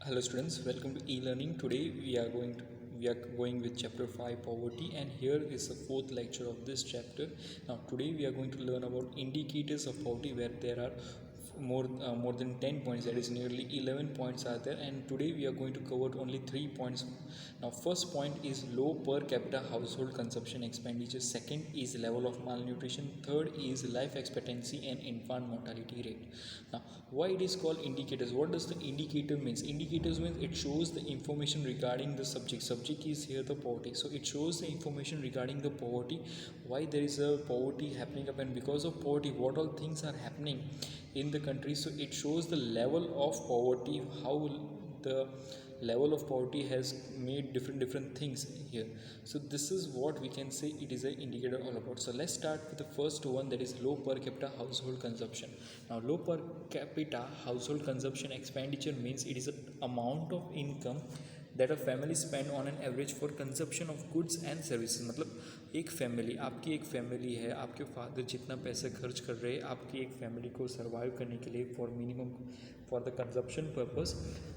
Hello students, welcome to e-learning. Today we are going with chapter 5 poverty, and here is the fourth lecture of this chapter. Now today we are going to learn about indicators of poverty, where there are more than 10 points, that is nearly 11 points are there, and today we are going to cover only 3 points. Now first point is low per capita household consumption expenditure, second is level of malnutrition, third is life expectancy and infant mortality rate. Now why it is called indicators? What does the indicator means? Indicators means it shows the information regarding the subject is here the poverty, so it shows the information regarding the poverty, why there is a poverty happening up, and because of poverty what all things are happening in the country. So it shows the level of poverty, how the level of poverty has made different things here. So this is what we can say it is an indicator all about. So let's start with the first one, that is low per capita household consumption. Now low per capita household consumption expenditure means it is an amount of income that a family spend on an average for consumption of goods and services. मतलब एक family, आपकी एक family है, आपके father जितना पैसा खर्च कर रहे हैं आपकी एक फैमिली को सर्वाइव करने के लिए for minimum for the consumption purpose,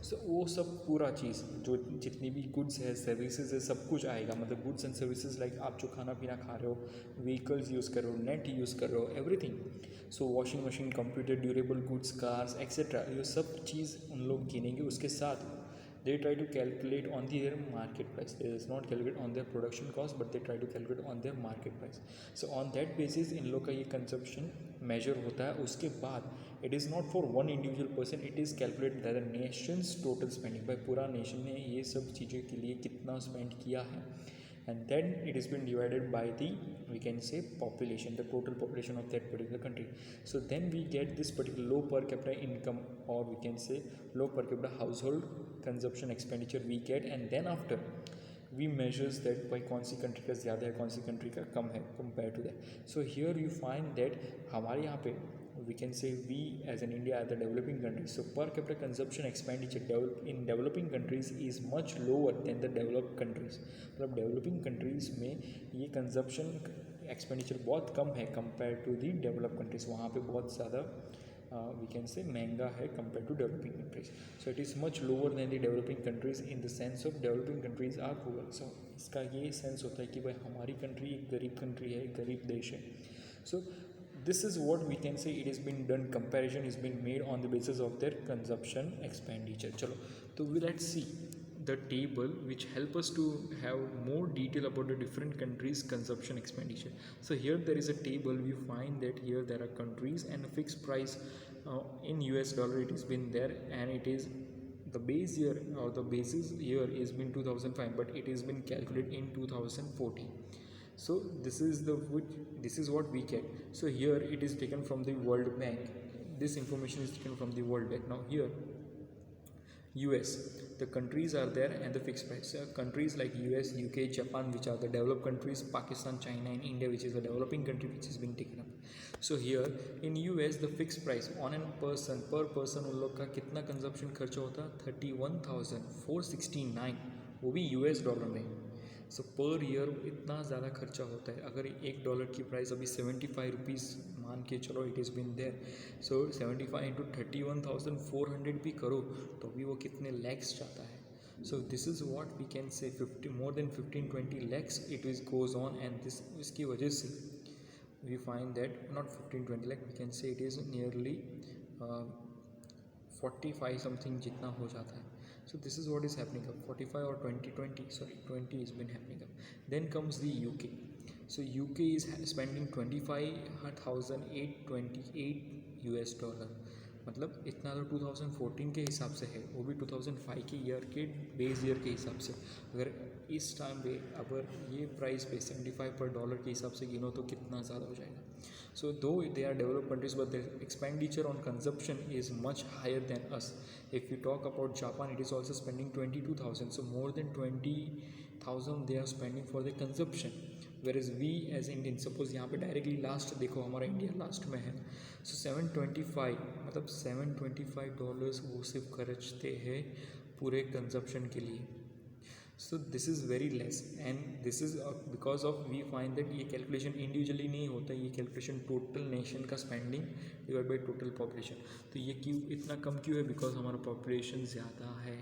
so वो सब पूरा चीज़ जो जितनी भी गुड्स है सर्विसेज है सब कुछ आएगा. मतलब गुड्स एंड सर्विसेज लाइक आप जो खाना पीना खा रहे हो, व्हीकल्स यूज़ कर रहे हो, नेट यूज़ कर रहे हो, everything. So washing machine, computer, durable goods, cars etcetera, ये सब चीज़ उन लोग गिनेंगे. उसके साथ they try to calculate on their market price. They does not calculate on their production cost, but they try to calculate on their market price. So on that basis इन लोग का ये consumption measure होता है. उसके बाद it is not for one individual person, it is calculated by the nation's total spending. by पूरा nation ने ये सब चीज़ों के लिए कितना spend किया है, and then it has been divided by the, we can say, population, the total population of that particular country. So then we get this particular low per capita income, or we can say low per capita household consumption expenditure we get, and then after we measures that by कौन सी country का ज़्यादा है कौन सी country का कम है compare to that. So here you find that हमारे यहाँ पे we can say we as in India as the developing country, so per capita consumption expenditure in developing countries is much lower than the developed countries. मतलब developing countries में ये consumption expenditure बहुत कम है compare to the develop countries. वहाँ पे बहुत ज़्यादा we can say महंगा है compared to developing countries. So it is much lower than the developing countries in the sense of developing countries are poor. So इसका ये सेंस होता है कि भाई हमारी कंट्री एक गरीब कंट्री है, एक गरीब देश है. So this is what we can say it has been done, comparison has been made on the basis of their consumption expenditure. चलो तो let's see the table which help us to have more detail about the different countries consumption expenditure. So here there is a table. We find that here there are countries and a fixed price in US dollar it has been there, and it is the base year or the basis year is been 2005, but it has been calculated in 2014. So this is what we get. So here it is taken from the World Bank. This information is taken from the World Bank. Now here US, the countries are there and the fixed price. Countries like US, UK, Japan, which are the developed countries, Pakistan, China and India, which is a developing country, which has been taken up. So here in US the fixed price on a person per person उन लोग का कितना consumption खर्चा होता है 31,469, वो भी US dollar में. सो पर ईयर इतना ज़्यादा खर्चा होता है. अगर $1 की प्राइस अभी 75 रुपीज़ मान के चलो it is been there, so 75 into 31,400 भी करो तो भी वो कितने लैक्स जाता है. So this is what we can say 50 more than 15-20 lakhs it is goes on, and this इसकी वजह से we find that not 15-20 lakh, we can say it is nearly 45 something जितना हो जाता है. So this is what is happening up 45 or 20 has been happening up. Then comes the UK. So UK is spending 25,828 US dollar. मतलब इतना तो 2014 के हिसाब से है, वो भी 2005 के ईयर के बेस ईयर के हिसाब से. अगर इस टाइम पे अगर ये प्राइस पे 75 पर डॉलर के हिसाब से गिनो तो कितना ज़्यादा हो जाएगा. So though they are developed countries, but their expenditure on consumption is much higher than us. If you talk about Japan, it is also spending 22,000. So more than 20,000 they are spending for the consumption. Whereas we as Indians, suppose यहाँ पे directly last देखो हमारा India last में है. सो 725 मतलब $725 वो सिर्फ खर्चते हैं पूरे कंजप्शन के लिए. So this is very less and this is because of we find that ये कैलकुलेशन इंडिविजुअली नहीं होता, ये कैलकुलेशन टोटल नेशन का spending divide by total population. तो ये क्यों इतना कम क्यों है? बिकॉज हमारा पॉपुलेशन ज़्यादा है,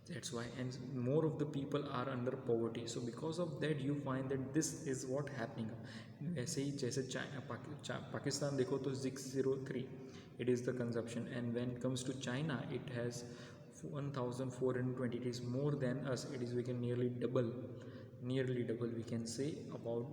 that's why, and more of the people are under poverty, so because of that you find that this is what happening। वैसे ही जैसे पाकिस्तान देखो तो 603 it is the consumption, and when it comes to China it has 1420, it is more than us, it is we can nearly double we can say about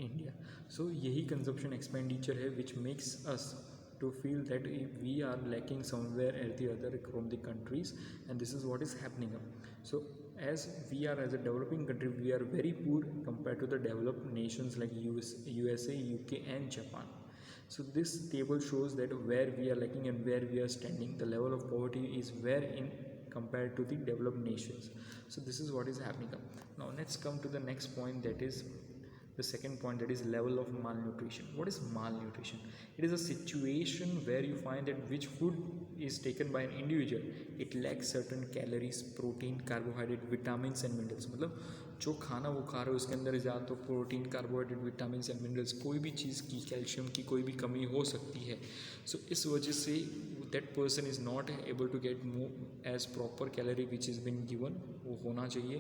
India। so यही consumption expenditure है which makes us to feel that we are lacking somewhere at the other from the countries, and this is what is happening up। so as we are as a developing country, we are very poor compared to the developed nations like USA, UK and Japan। so this table shows that where we are lacking and where we are standing, the level of poverty is where in compared to the developed nations। so this is what is happening up now। Let's come to the next point, that is the second point, that is level of malnutrition। what is malnutrition? It is a situation where you find that which food is taken by an individual, it lacks certain calories, protein, carbohydrate, vitamins and minerals। मतलब जो खाना वो खा रहे हो उसके अंदर ज़्यादा तो protein, carbohydrate, vitamin and minerals, कोई भी चीज़ की, कैल्शियम की कोई भी कमी हो सकती है। सो इस वजह से that person is not able to get more as proper calorie which is been given, वो होना चाहिए।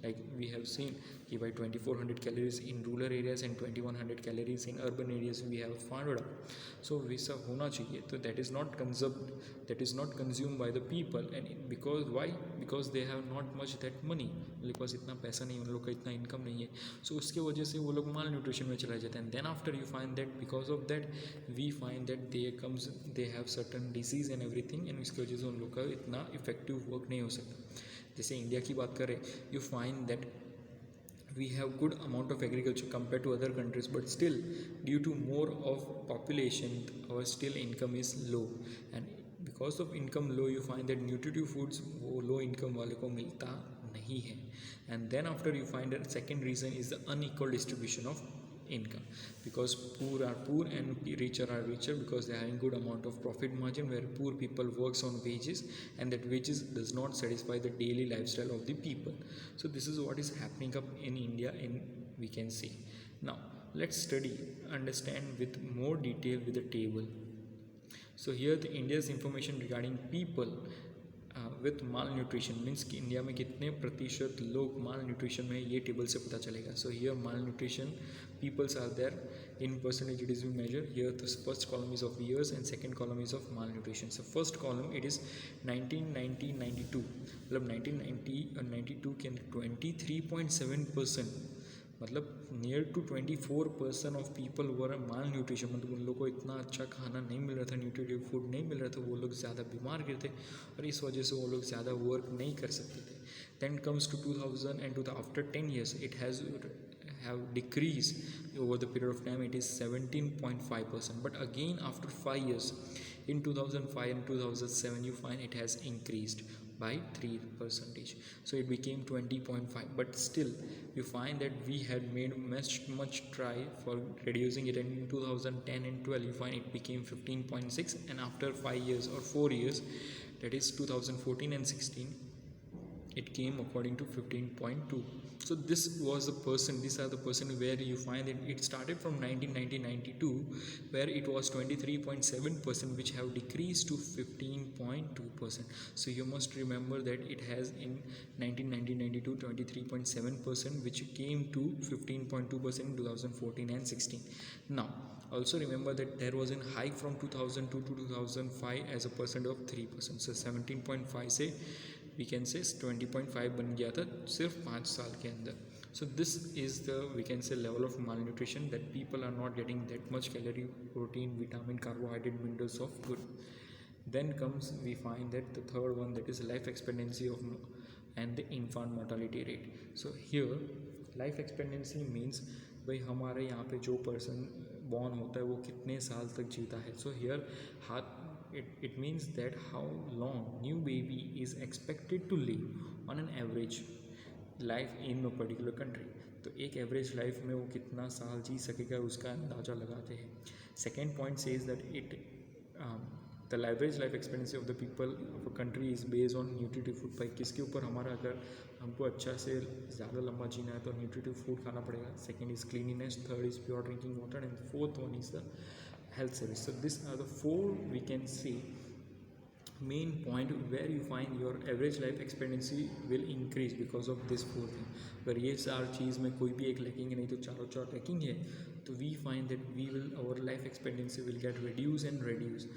लाइक वी हैव सीन कि भाई 2400 calories in rural areas and 2100 calories in urban areas we have found out. So वैसा होना चाहिए, तो that is not conserved, that is not consume by the people, and because why, because they have not much that money, because इतना पैसा नहीं, उन लोग का इतना इनकम नहीं है। सो उसके वजह से वो लोग माल न्यूट्रिशन में चले जाते हैं। Then after you find that because of that we find that they have certain disease and everything, and इसकी वजह से उन लोग का इतना इफेक्टिव वर्क नहीं हो सकता। जैसे इंडिया की बात करें, you find that we have good amount of agriculture compared to other countries, but still due to more of population our still income is low, and because of income low you find that nutritive foods वो low income वाले को मिलता नहीं है। and then after you find that second reason is the unequal distribution of income, because poor are poor and richer are richer because they are having good amount of profit margin, where poor people works on wages and that wages does not satisfy the daily lifestyle of the people। so this is what is happening up in India, in we can see now। let's study, understand with more detail with the table। so here the India's information regarding people with mall nutrition means कि India में कितने प्रतिशत लोग माल nutrition में, ये table से पता चलेगा। So here malnutrition peoples are there in percentage, it is be measure here. The first column is of years and second column is of malnutrition. So first column it is 1990-92, मतलब 1990-92 के अंदर 23.7%, मतलब near to 24% of people were malnutrition, मतलब उन लोगों को इतना अच्छा खाना नहीं मिल रहा था, न्यूट्रिटिव फूड नहीं मिल रहा था, वो लोग ज़्यादा बीमार गिरते और इस वजह से वो लोग ज़्यादा वर्क नहीं कर सकते थे। Then comes to 2000 and to the after 10 years it has have decreased over the period of time, it is 17.5%, but again after 5 years in 2005 and 2007 you find it has increased by 3%, so it became 20.5, but still you find that we had made much try for reducing it, and in 2010 and 12 you find it became 15.6, and after 5 years or 4 years, that is 2014 and 16, it came according to 15.2. so this was the person, these are the person where you find that it started from 1990-92 where it was 23.7%, which have decreased to 15.2%. so you must remember that it has in 1990-92 23.7%, which came to 15.2% in 2014 and 16. now also remember that there was a hike from 2002 to 2005 as a percent of 3%, so 17.5 से we can say 20.5 बन गया था सिर्फ 5 साल के अंदर। so this is the we can say level of malnutrition, that people are not getting that much calorie, protein, vitamin, carbohydrate, minerals of good। then comes we find that the third one, that is life expectancy of and the infant mortality rate। so here life expectancy means भाई हमारे यहाँ पे जो person born होता है वो कितने साल तक जीता है। so here it means that how long new baby is expected to live on an average life in a particular country। तो एक एवरेज लाइफ में वो कितना साल जी सकेगा उसका अंदाज़ा लगाते हैं। Second point says that it the average life expectancy of the people of a country is based on nutritive food. भाई किसके ऊपर हमारा, अगर हमको अच्छा से ज़्यादा लंबा जीना है तो न्यूट्रिटिव फूड खाना पड़ेगा। Second is cleanliness, third is pure drinking water, and fourth one is the health service. So these are the four, we can say, main point where you find your average life expectancy will increase because of this four thing. अगर ये चार चीज़ में कोई भी एक lacking है, नहीं तो चारों चार लैकिंग है, तो we find that we will, our life expectancy will get reduced and reduced.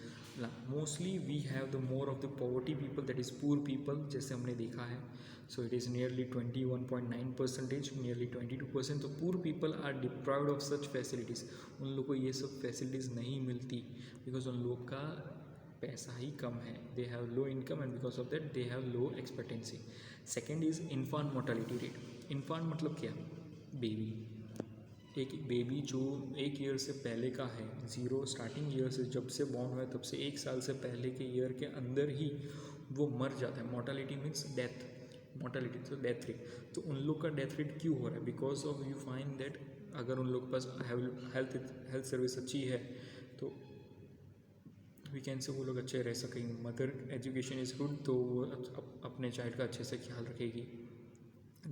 Mostly we have the more of the poverty people, that is poor people, जैसे हमने देखा है. So it is nearly 21.9%, nearly 22%. तो poor people are deprived of such facilities. उन लोगों को ये सब facilities नहीं मिलती because उन लोग का पैसा ही कम है. They have low income and because of that they have low expectancy. Second is infant mortality rate. Infant मतलब क्या? Baby. एक बेबी जो 1 ईयर से पहले का है, ज़ीरो स्टार्टिंग ईयर से, जब से बॉर्न हुआ है तब से 1 साल से पहले के ईयर के अंदर ही वो मर जाता है. मोर्टालिटी मीन्स डेथ, मोर्टालिटी तो डेथ रेट. तो उन लोग का डेथ रेट क्यों हो रहा है? Because of you find that अगर उन लोग के पास हेल्थ सर्विस अच्छी है तो वी कैन से वो लोग अच्छे रह सकेंगे. मदर एजुकेशन इज़ गुड, तो वो अपने चाइल्ड का अच्छे से ख्याल रखेगी.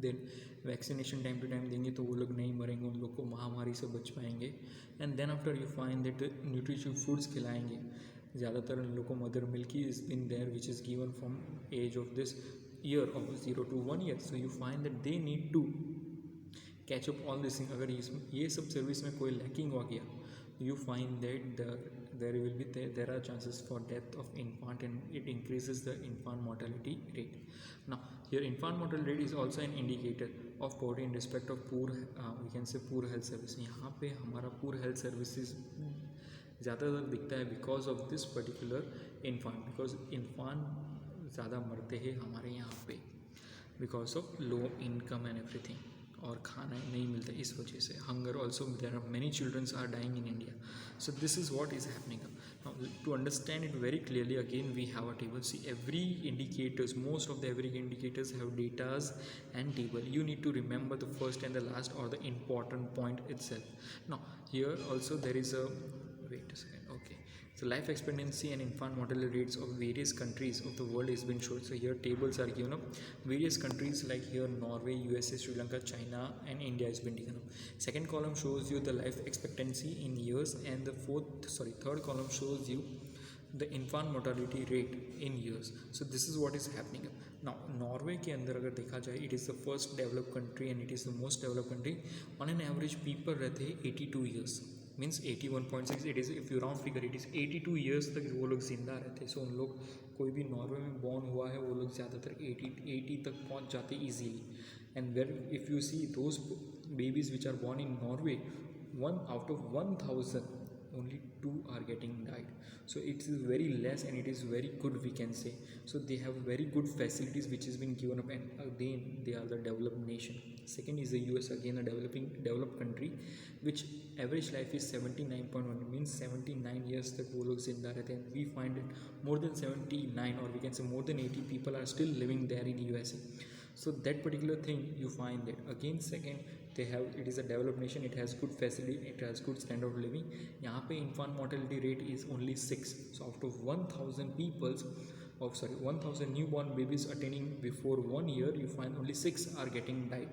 Then vaccination time to time देंगे तो वो लोग नहीं मरेंगे, उन लोग को महामारी से बच पाएंगे. And then after you find that nutritious foods खिलाएंगे. ज़्यादातर उन लोग को mother milk is in there which is given from as of this year of 0 to 1 year. So you find that they need to catch up all this thing. अगर ये सब service में कोई लैकिंग हो गया, you find that there are chances for death of infant and it increases the infant mortality rate. Now here infant mortality rate is also an indicator of poverty in respect of poor we can say poor health service. यहाँ पे हमारा poor health services ज़्यादातर दिखता है because of this particular infant, because infant ज़्यादा मरते हैं हमारे यहाँ पे because of low income and everything. और खाना नहीं मिलता इस वजह से. Hunger also, there are many childrens are dying in India. So this is what is happening. To understand it very clearly again we have a table. See every indicators, most of the every indicators have datas and table. You need to remember the first and the last और the important point itself. Now here also there is a, wait a second, okay. So life expectancy and infant mortality rates of various countries of the world has been shown. So here tables are given up. Various countries like here Norway, USA, Sri Lanka, China and India has been taken up. Second column shows you the life expectancy in years, and the third column shows you the infant mortality rate in years. So this is what is happening. Now Norway के अंदर अगर देखा जाए, it is the first developed country and it is the most developed country. On an average people रहते हैं 82 years. Means 81.6. It is if you round figure it is 82 years तक वो लोग ज़िंदा रहते. सो उन लोग, कोई भी नॉर्वे में बॉर्न हुआ है वो लोग ज़्यादातर 80 तक पहुंच जाते easily. And where if you see those babies which are born in Norway, 1 out of 1000 only 2 are getting died. So it is very less and it is very good, we can say. So they have very good facilities which has been given up, and again they are the developed nation. Second is the US, again a developed country, which average life is 79.1, means 79 years तक वो लोग जिंदा रहते हैं. We find it more than 79 or we can say more than 80 people are still living there in USA. So that particular thing you find that again. Second, they have, it is a developed nation, it has good facility, it has good standard of living. यहाँ पे infant mortality rate is only 6. So out of 1000 peoples, 1000 newborn babies attaining before 1 year, you find only 6 are getting died.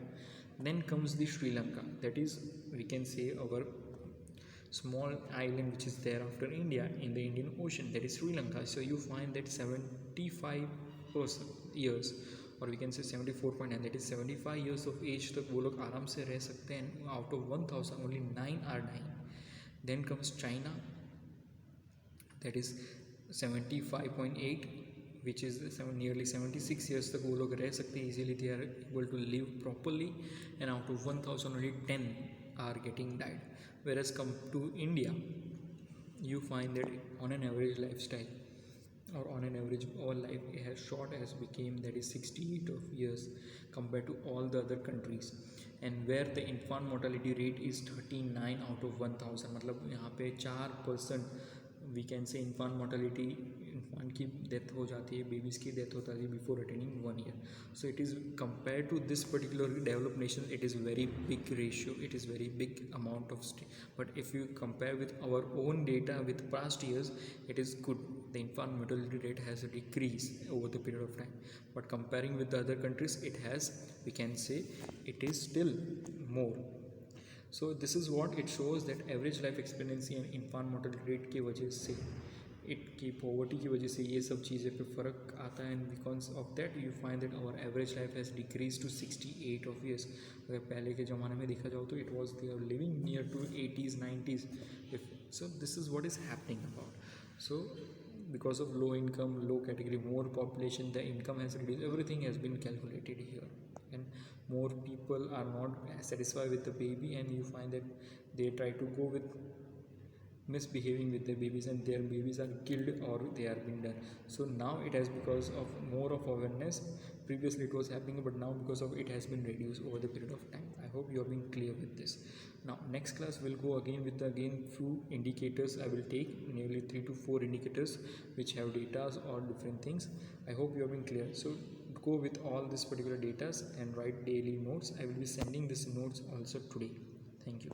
Then comes the Sri Lanka, that is we can say our small island which is there after India in the Indian Ocean, that is Sri Lanka. So you find that 75% years, or we can say 74.9, that is 75 years of age तक वो लोग आराम से रह सकते हैं. Out of 1000 only 9 are dying. Then comes China, that is 75.8, which is nearly 76 years तक वो लोग रह सकते हैं easily. They are able to live properly, and out of 1000 only 10 are getting died. Whereas come to India, you find that on an average lifestyle, or on an average our life as short as became, that is 68 of years compared to all the other countries, and where the infant mortality rate is 39 out of 1000. मतलब यहाँ पे 4% we can say infant उनकी death हो जाती है, babies की death हो जाती है before attaining 1 year. So it is compared to this particular developed nation, it is very big ratio, it is very big amount of but if you compare with our own data with past years, it is good. The infant mortality rate has decreased over the period of time, but comparing with the other countries, it has, we can say, it is still more. So this is what it shows, that average life expectancy and infant mortality rate की वजह से, it की poverty की वजह से ये सब चीज़ें पे फ़र्क आता है. And because of that you find that our average life has decrease to 68 of years. अगर पहले के ज़माने में देखा जाओ तो it was they are living near to 80s 90s. So this is what is happening about. So because of low income, low category, more population, the income has reduced, everything has been calculated here, and more people are not satisfied with the baby, and you find that they try to go with misbehaving with their babies, and their babies are killed or they are been done. So now it has, because of more of awareness, previously it was happening, but now because of it has been reduced over the period of time. I hope you have been clear with this. Now next class we'll go again with few indicators. I will take nearly 3 to 4 indicators which have data or different things. I hope you have been clear. So go with all this particular data and write daily notes. I will be sending these notes also today. Thank you.